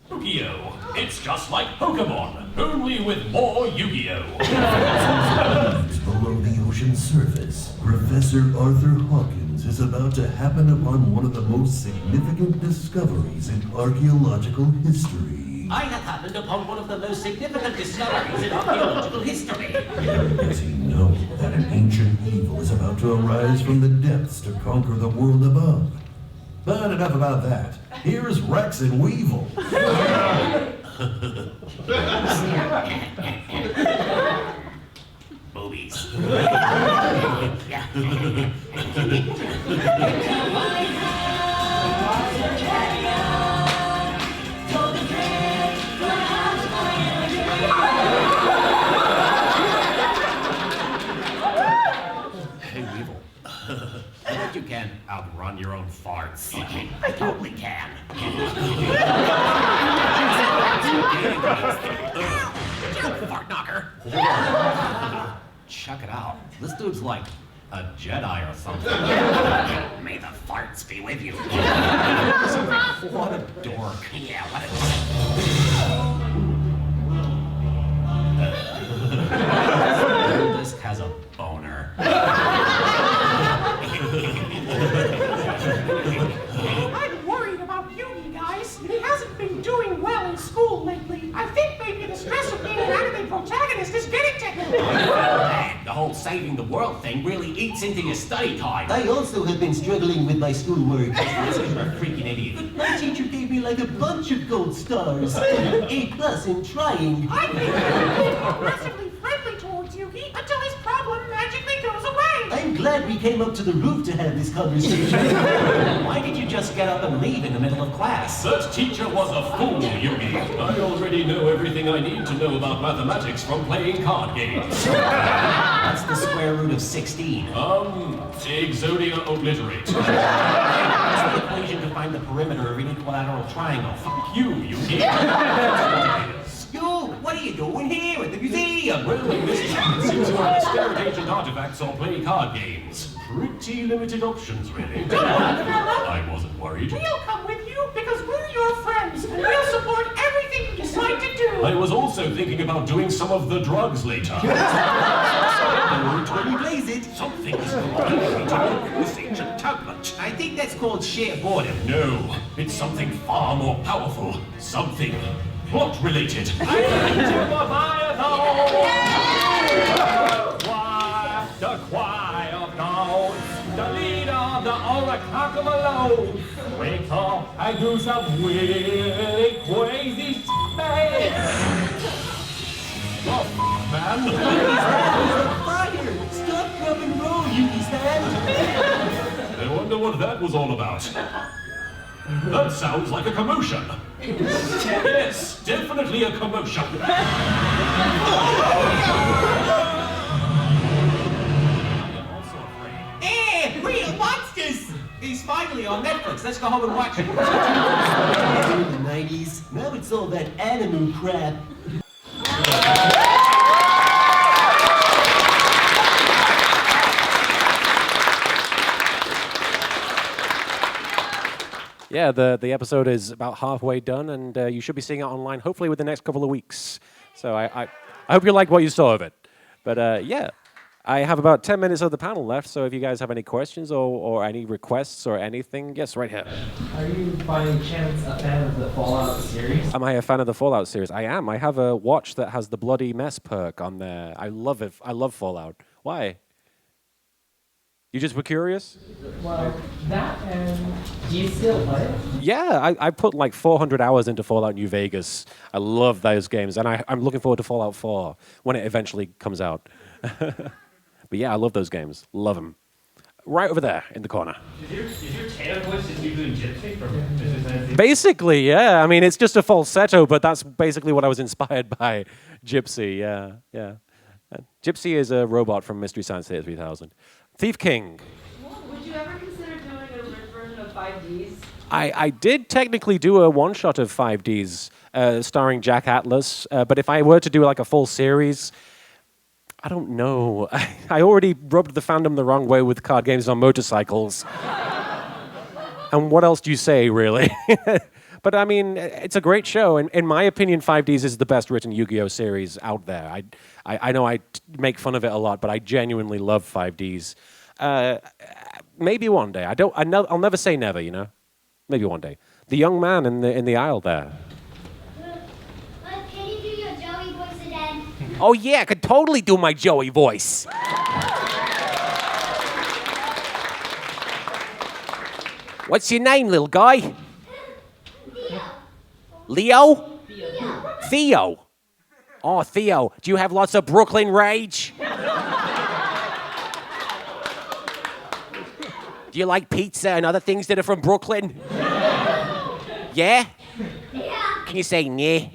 Yu-Gi-Oh! It's just like Pokemon, only with more Yu-Gi-Oh! Below the ocean surface, Professor Arthur Hawkins is about to happen upon one of the most significant discoveries in archaeological history. I have happened upon one of the most significant discoveries in archaeological history. Does he know that an ancient evil is about to arise from the depths to conquer the world above? But enough about that. Here's Rex and Weevil. Boobies. Hey, Weevil. I bet you can outrun your own farts. I totally can. Fart knocker. Check it out. This dude's like a Jedi or something. May the farts be with you. What a dork. Yeah, what a... This has a boner. I'm worried about Yugi, guys. He hasn't been doing well in school lately. I think maybe the stress of being an anime protagonist is getting to him. Man, the whole saving the world thing really eats into your study time. I also have been struggling with my schoolwork. You're a freaking idiot. My teacher gave me like a bunch of gold stars. A+ in trying. I've been aggressively friendly towards Yugi until his problem magically goes away. I'm glad we came up to the roof to have this conversation. Why did you just get up and leave in the middle of class? That teacher was a fool, Yugi. I already know everything I need to know about mathematics from playing card games. What's the square root of 16? Exodia obliterate. What's the equation to find the perimeter of an equilateral triangle? Fuck you, Yugi. Yo, what are you doing here at the museum? Well, Miss Chapman seems to stare at ancient artifacts or play card games. Pretty limited options, really. Don't worry, fella. I wasn't worried. We'll come with you because we're your friends and we'll support everything you decide to do. I was also thinking about doing some of the drugs later. When you blaze it. Something is wrong. This ancient tablet. I think that's called sheer boredom. No, it's something far more powerful. Something plot related. The choir of notes, the leader of the Oracle alone. Wake up and do some really crazy man. Oh, man. Fire! Stop, rub and roll, Yugi stand. I wonder what that was all about. That sounds like a commotion. Yes, definitely a commotion. Hey, Real Monsters! He's finally on Netflix. Let's go home and watch it. In the 90s. Now it's all that animal crap. Yeah, the episode is about halfway done, and you should be seeing it online hopefully within the next couple of weeks. So I hope you like what you saw of it. But yeah, I have about 10 minutes of the panel left, so if you guys have any questions or any requests or anything, yes, right here. Are you, by any chance, a fan of the Fallout series? Am I a fan of the Fallout series? I am. I have a watch that has the Bloody Mess perk on there. I love it. I love Fallout. Why? You just were curious? Well, that and do you still play it? Yeah, I put like 400 hours into Fallout New Vegas. I love those games, and I'm looking forward to Fallout 4 when it eventually comes out. But yeah, I love those games. Love them. Right over there in the corner. Is your Tana voice just you doing Gypsy from Mr. Fantasy? Basically, yeah. I mean, it's just a falsetto, but that's basically what I was inspired by. Gypsy, yeah. Gypsy is a robot from Mystery Science Theater 3000. Thief King. Would you ever consider doing a rich version of 5Ds? I did technically do a one-shot of 5Ds starring Jack Atlas, but if I were to do like a full series, I don't know. I already rubbed the fandom the wrong way with card games on motorcycles. And what else do you say, really? But I mean, it's a great show. And in my opinion, 5Ds is the best written Yu-Gi-Oh! Series out there. I know I make fun of it a lot, but I genuinely love 5Ds. Maybe one day. I'll never say never, you know? Maybe one day. The young man in the aisle there. Can you do your Joey voice again? Oh yeah, I could totally do my Joey voice. What's your name, little guy? Leo? Theo. Oh, Theo. Do you have lots of Brooklyn rage? Do you like pizza and other things that are from Brooklyn? Yeah? Yeah. Can you say yeah?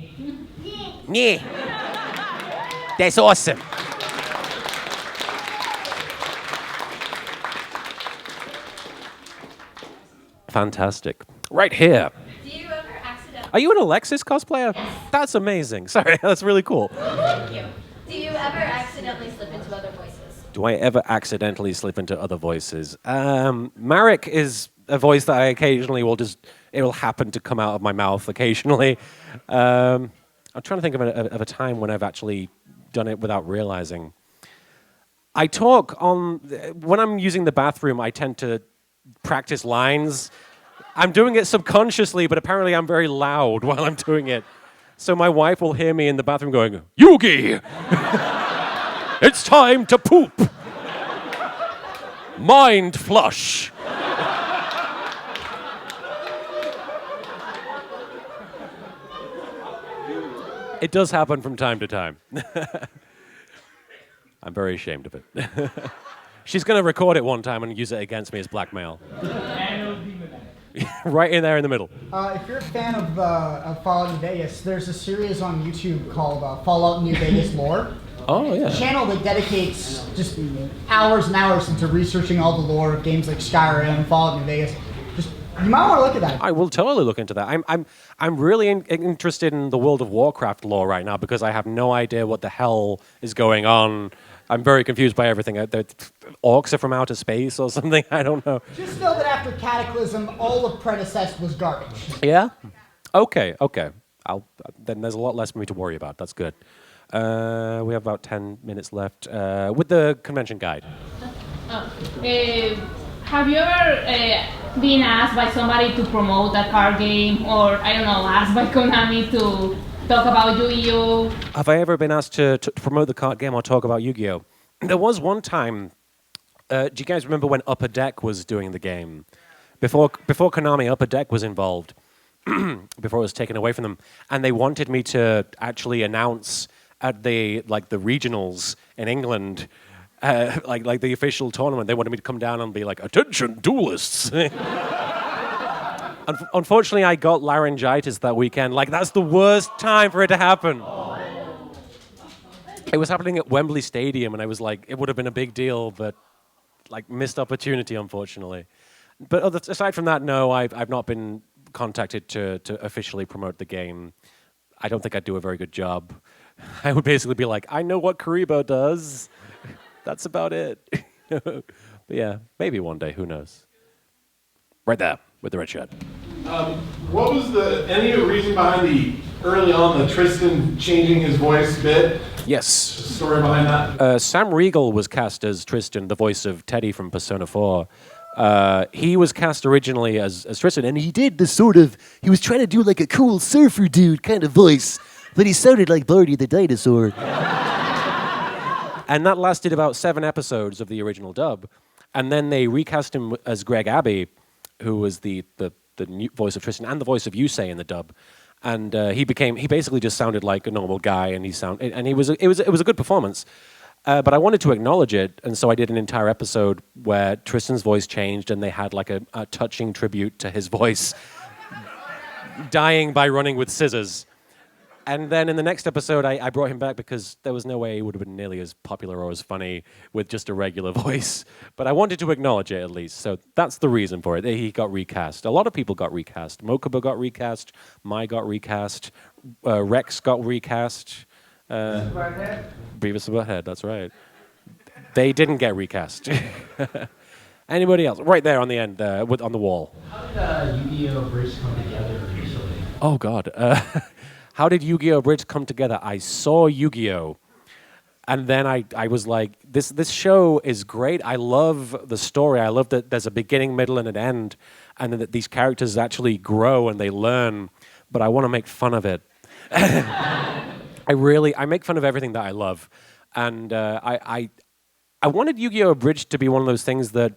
Yeah. That's awesome. Fantastic. Right here. Do you ever accidentally... Are you an Alexis cosplayer? Yes. That's amazing. Sorry, that's really cool. Thank you. Do you ever accidentally slip into other voices? Do I ever accidentally slip into other voices? Marek is a voice that I occasionally it will happen to come out of my mouth occasionally. I'm trying to think of a time when I've actually done it without realizing. I talk when I'm using the bathroom, I tend to practice lines. I'm doing it subconsciously, but apparently I'm very loud while I'm doing it. So my wife will hear me in the bathroom going, Yugi! It's time to poop! Mind flush! It does happen from time to time. I'm very ashamed of it. She's going to record it one time and use it against me as blackmail. Right in there in the middle. If you're a fan of Fallout New Vegas, there's a series on YouTube called Fallout New Vegas Lore. Oh, yeah. A channel that dedicates just hours and hours into researching all the lore of games like Skyrim, Fallout New Vegas. You might want to look at that. I will totally look into that. I'm really interested in the World of Warcraft lore right now because I have no idea what the hell is going on. I'm very confused by everything. Orcs are from outer space or something. I don't know. Just know that after Cataclysm, all of Predecessed was garbage. Yeah? Okay. Then there's a lot less for me to worry about. That's good. We have about 10 minutes left with the convention guide. Have you ever been asked by somebody to promote a card game, or I don't know, asked by Konami to talk about Yu-Gi-Oh? Have I ever been asked to promote the card game or talk about Yu-Gi-Oh? There was one time. Do you guys remember when Upper Deck was doing the game? Before Konami, Upper Deck was involved. Before it was taken away from them, and they wanted me to actually announce at the regionals in England. Like the official tournament, they wanted me to come down and be like, "Attention, duelists!" And Unfortunately, I got laryngitis that weekend. Like, that's the worst time for it to happen. It was happening at Wembley Stadium, and I was like, it would have been a big deal, but like missed opportunity, unfortunately. But aside from that, no, I've not been contacted to officially promote the game. I don't think I'd do a very good job. I would basically be like, I know what Kuriboh does. That's about it. But yeah, maybe one day, who knows? Right there, with the red shirt. What was any reason behind early on the Tristan changing his voice bit? Yes. Story behind that? Sam Riegel was cast as Tristan, the voice of Teddy from Persona 4. He was cast originally as Tristan, and he did this he was trying to do like a cool surfer dude kind of voice, but he sounded like Barty the dinosaur. And that lasted about 7 episodes of the original dub. And then they recast him as Greg Abbey, who was the new voice of Tristan and the voice of Yusei in the dub. And he basically just sounded like a normal guy, and it was a good performance. But I wanted to acknowledge it, and so I did an entire episode where Tristan's voice changed, and they had like a touching tribute to his voice dying by running with scissors. And then in the next episode, I brought him back because there was no way he would have been nearly as popular or as funny with just a regular voice. But I wanted to acknowledge it at least, so that's the reason for it. He got recast. A lot of people got recast. Mokuba got recast. Mai got recast. Rex got recast. Beavis and Butthead, that's right. They didn't get recast. Anybody else? Right there on the end, on the wall. How did Yu-Gi-Oh! Bridge come together initially? Oh, God. How did Yu-Gi-Oh! Bridge come together? I saw Yu-Gi-Oh! And then I was like, this show is great. I love the story. I love that there's a beginning, middle, and an end, and that these characters actually grow and they learn, but I want to make fun of it. I make fun of everything that I love. And I wanted Yu-Gi-Oh! Bridge to be one of those things that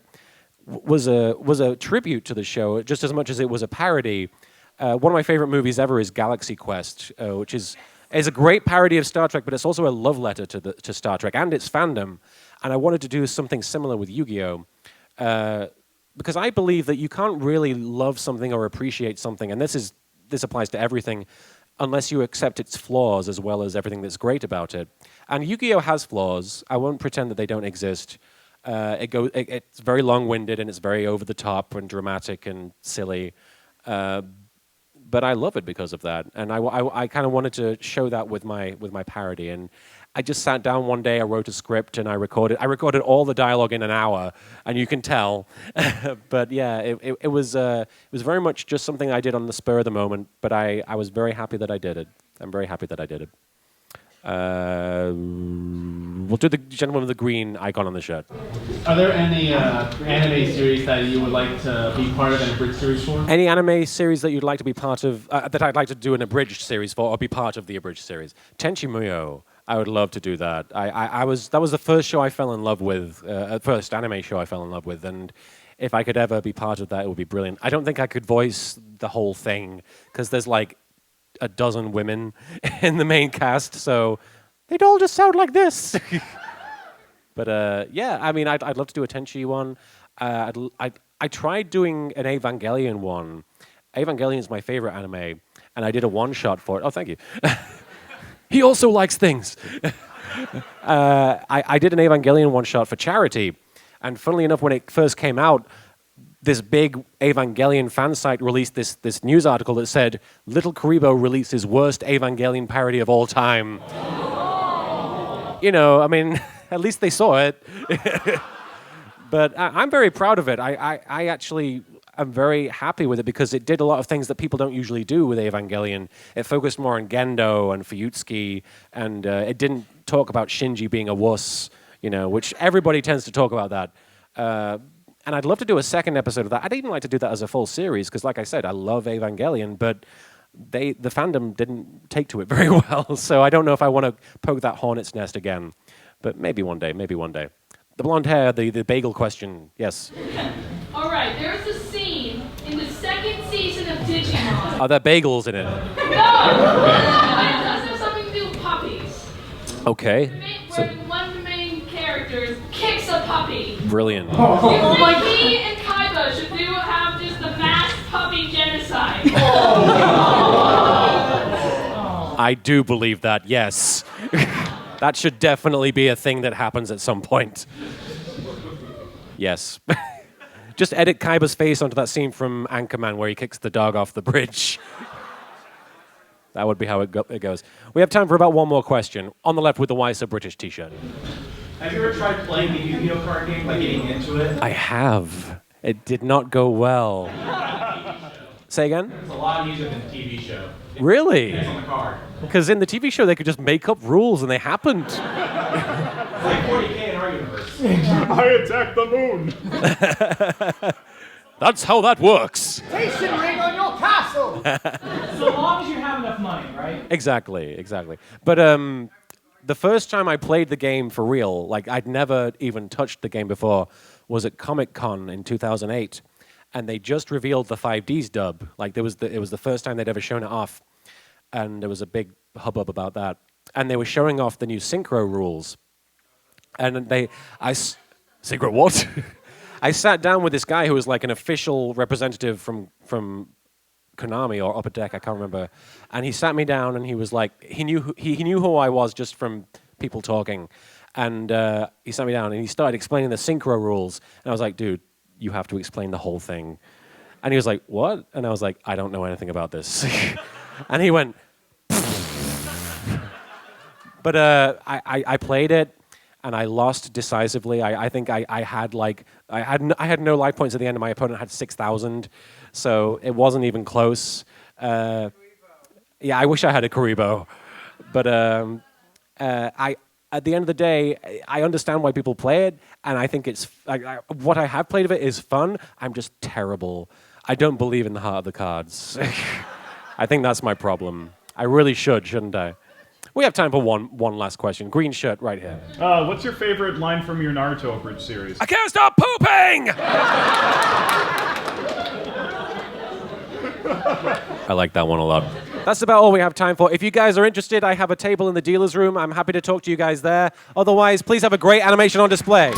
was a tribute to the show, just as much as it was a parody. One of my favorite movies ever is Galaxy Quest, which is a great parody of Star Trek, but it's also a love letter to Star Trek and its fandom. And I wanted to do something similar with Yu-Gi-Oh! Because I believe that you can't really love something or appreciate something, and this applies to everything, unless you accept its flaws as well as everything that's great about it. And Yu-Gi-Oh! Has flaws. I won't pretend that they don't exist. It's very long-winded, and it's very over-the-top and dramatic and silly. But I love it because of that, and I kind of wanted to show that with my parody. And I just sat down one day, I wrote a script, and I recorded all the dialogue in an hour, and you can tell. But yeah, it was very much just something I did on the spur of the moment. But I was very happy that I did it. I'm very happy that I did it. We'll do the gentleman with the green icon on the shirt. Are there any anime series that you would like to be part of an abridged series for? Any anime series that you'd like to be part of, that I'd like to do an abridged series for, or be part of the abridged series? Tenchi Muyo, I would love to do that. That was the first show I fell in love with, first anime show I fell in love with, and if I could ever be part of that, it would be brilliant. I don't think I could voice the whole thing, because there's like a dozen women in the main cast, so they'd all just sound like this. But yeah, I mean, I'd love to do a Tenchi one. I tried doing an Evangelion one. Evangelion is my favorite anime, and I did a one-shot for it. Oh, thank you. He also likes things. I did an Evangelion one-shot for charity, and funnily enough, when it first came out, this big Evangelion fan site released this news article that said, LittleKuriboh released his worst Evangelion parody of all time. You know, I mean, at least they saw it. But I'm very proud of it. I actually am very happy with it because it did a lot of things that people don't usually do with Evangelion. It focused more on Gendo and Fuyutsuki, and it didn't talk about Shinji being a wuss, you know, which everybody tends to talk about that. And I'd love to do a second episode of that. I'd even like to do that as a full series, because like I said, I love Evangelion, but the fandom didn't take to it very well, so I don't know if I want to poke that hornet's nest again. But maybe one day, maybe one day. The blonde hair, the bagel question, yes. All right, there's a scene in the second season of Digimon. Are there bagels in it? No! It does have something to do with puppies. Okay. Where one of the main characters kicks a puppy. Brilliant. You think he and Kaiba should have just the mass puppy genocide I do believe that, yes. That should definitely be a thing that happens at some point. Yes. Just edit Kaiba's face onto that scene from Anchorman where he kicks the dog off the bridge. That would be how it goes. We have time for about one more question. On the left with the Why So British t-shirt. Have you ever tried playing the Yu-Gi-Oh card game, like getting into it? I have. It did not go well. Say again? It's a lot easier than a TV show. Really? It's on the card. Because in the TV show, they could just make up rules, and they happened. It's like 40K in our universe. I attacked the moon. That's how that works. Station ring on your castle! So long as you have enough money, right? Exactly. But the first time I played the game for real, like I'd never even touched the game before, was at Comic-Con in 2008. And they just revealed the 5Ds dub. Like it was the first time they'd ever shown it off. And there was a big hubbub about that. And they were showing off the new synchro rules. And synchro what? I sat down with this guy who was like an official representative from Konami or Upper Deck, I can't remember. And he sat me down and he was like, he knew who I was just from people talking. And he sat me down and he started explaining the synchro rules. And I was like, dude, you have to explain the whole thing. And he was like, what? And I was like, I don't know anything about this. And he went, but I played it and I lost decisively. I think I had no life points at the end and my opponent had 6,000. So it wasn't even close. Yeah, I wish I had a Kuriboh. But at the end of the day, I understand why people play it, and I think it's what I have played of it is fun. I'm just terrible. I don't believe in the heart of the cards. I think that's my problem. I really shouldn't I? We have time for one last question. Green shirt right here. What's your favorite line from your Naruto Bridge series? I can't stop pooping! I like that one a lot. That's about all we have time for. If you guys are interested, I have a table in the dealer's room. I'm happy to talk to you guys there. Otherwise, please have a great animation on display.